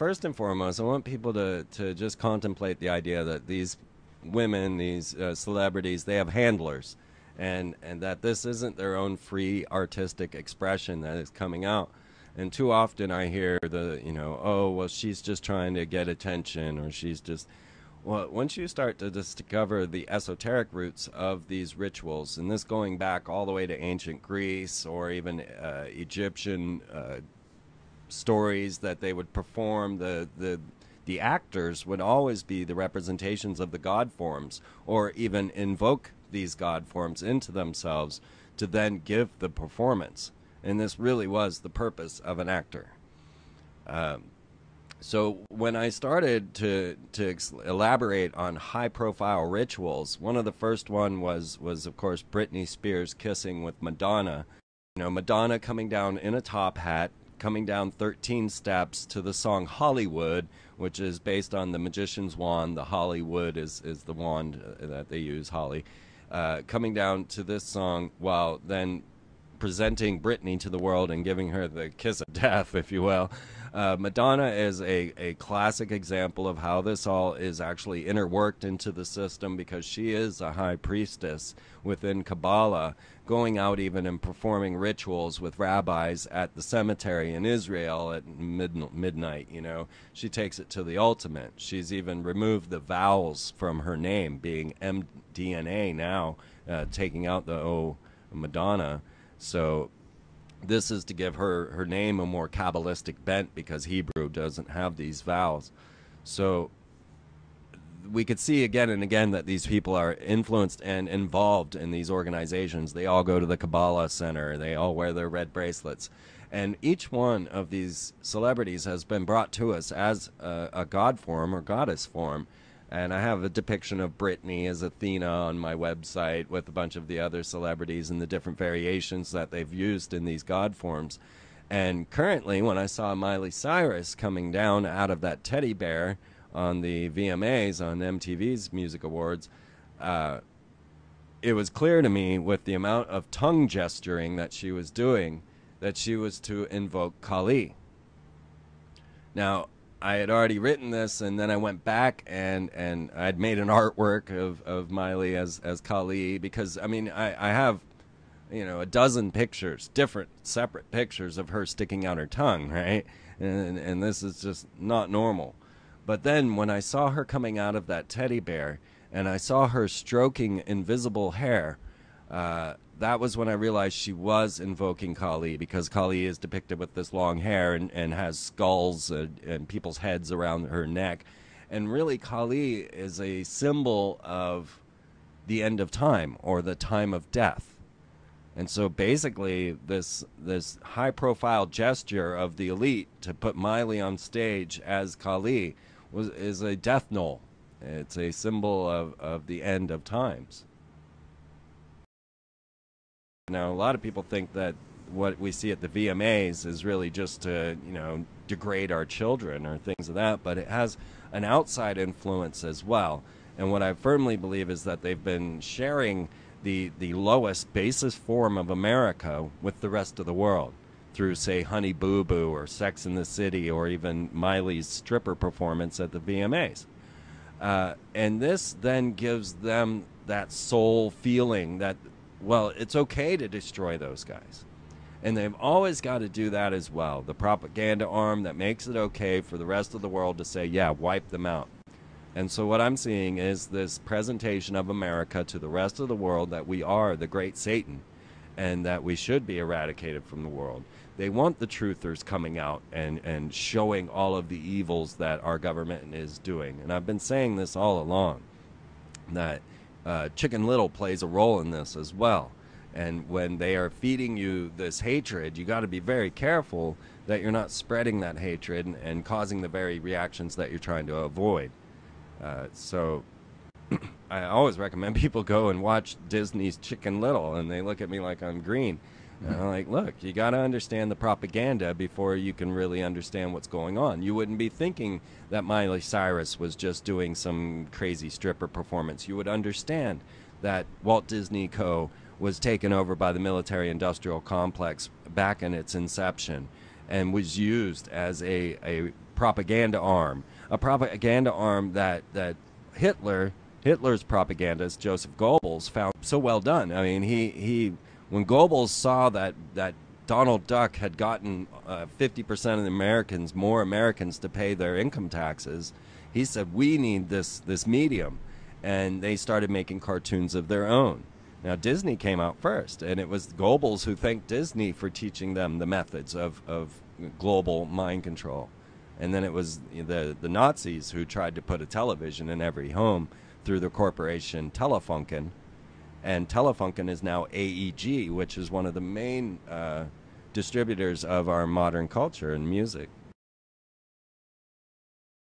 first and foremost, I want people to just contemplate the idea that these women, these celebrities, they have handlers, and that this isn't their own free artistic expression that is coming out. And too often I hear oh, well, she's just trying to get attention, or she's just. Well, once you start to discover the esoteric roots of these rituals, and this going back all the way to ancient Greece or even Egyptian stories that they would perform, the actors would always be the representations of the god forms, or even invoke these god forms into themselves to then give the performance. And this really was the purpose of an actor. So when I started to elaborate on high-profile rituals, one of the first one was of course Britney Spears kissing with Madonna. Madonna coming down in a top hat, coming down 13 steps to the song Hollywood, which is based on the magician's wand. The Hollywood is the wand that they use, Holly. Coming down to this song while then presenting Britney to the world and giving her the kiss of death, if you will. Madonna is a classic example of how this all is actually interworked into the system, because she is a high priestess within Kabbalah, going out even and performing rituals with rabbis at the cemetery in Israel at midnight. She takes it to the ultimate. She's even removed the vowels from her name, being MDNA now, taking out the O Madonna. So this is to give her name a more Kabbalistic bent, because Hebrew doesn't have these vowels. So we could see again and again that these people are influenced and involved in these organizations. They all go to the Kabbalah Center. They all wear their red bracelets. And each one of these celebrities has been brought to us as a god form or goddess form. And I have a depiction of Britney as Athena on my website, with a bunch of the other celebrities and the different variations that they've used in these god forms. And currently, when I saw Miley Cyrus coming down out of that teddy bear on the VMAs, on MTV's Music Awards, it was clear to me, with the amount of tongue gesturing that she was doing, that she was to invoke Kali. Now, I had already written this, and then I went back and I'd made an artwork of Miley as Kali, because I have a dozen pictures, different separate pictures of her sticking out her tongue, right? And this is just not normal. But then when I saw her coming out of that teddy bear and I saw her stroking invisible hair, that was when I realized she was invoking Kali, because Kali is depicted with this long hair and has skulls and people's heads around her neck. And really, Kali is a symbol of the end of time, or the time of death. And so basically, this high-profile gesture of the elite to put Miley on stage as Kali is a death knell. It's a symbol of the end of times. Now, a lot of people think that what we see at the VMAs is really just to, degrade our children or things of that, but it has an outside influence as well. And what I firmly believe is that they've been sharing the lowest, basest form of America with the rest of the world through, say, Honey Boo Boo or Sex in the City, or even Miley's stripper performance at the VMAs. And this then gives them that soul feeling that, well, it's okay to destroy those guys. And they've always got to do that as well. The propaganda arm that makes it okay for the rest of the world to say, yeah, wipe them out. And so what I'm seeing is this presentation of America to the rest of the world that we are the great Satan, and that we should be eradicated from the world. They want the truthers coming out and showing all of the evils that our government is doing. And I've been saying this all along, that Chicken Little plays a role in this as well. And when they are feeding you this hatred, you got to be very careful that you're not spreading that hatred and causing the very reactions that you're trying to avoid. So I always recommend people go and watch Disney's Chicken Little, and they look at me like I'm green. And I'm like, look, you got to understand the propaganda before you can really understand what's going on. You wouldn't be thinking that Miley Cyrus was just doing some crazy stripper performance. You would understand that Walt Disney Co. was taken over by the military-industrial complex back in its inception, and was used as a propaganda arm, that Hitler's propagandist Joseph Goebbels found so well done. I mean, he when Goebbels saw that Donald Duck had gotten 50% of the Americans, more Americans, to pay their income taxes, he said, we need this medium. And they started making cartoons of their own. Now, Disney came out first, and it was Goebbels who thanked Disney for teaching them the methods of global mind control. And then it was the Nazis who tried to put a television in every home through the corporation Telefunken. And Telefunken is now AEG, which is one of the main distributors of our modern culture and music.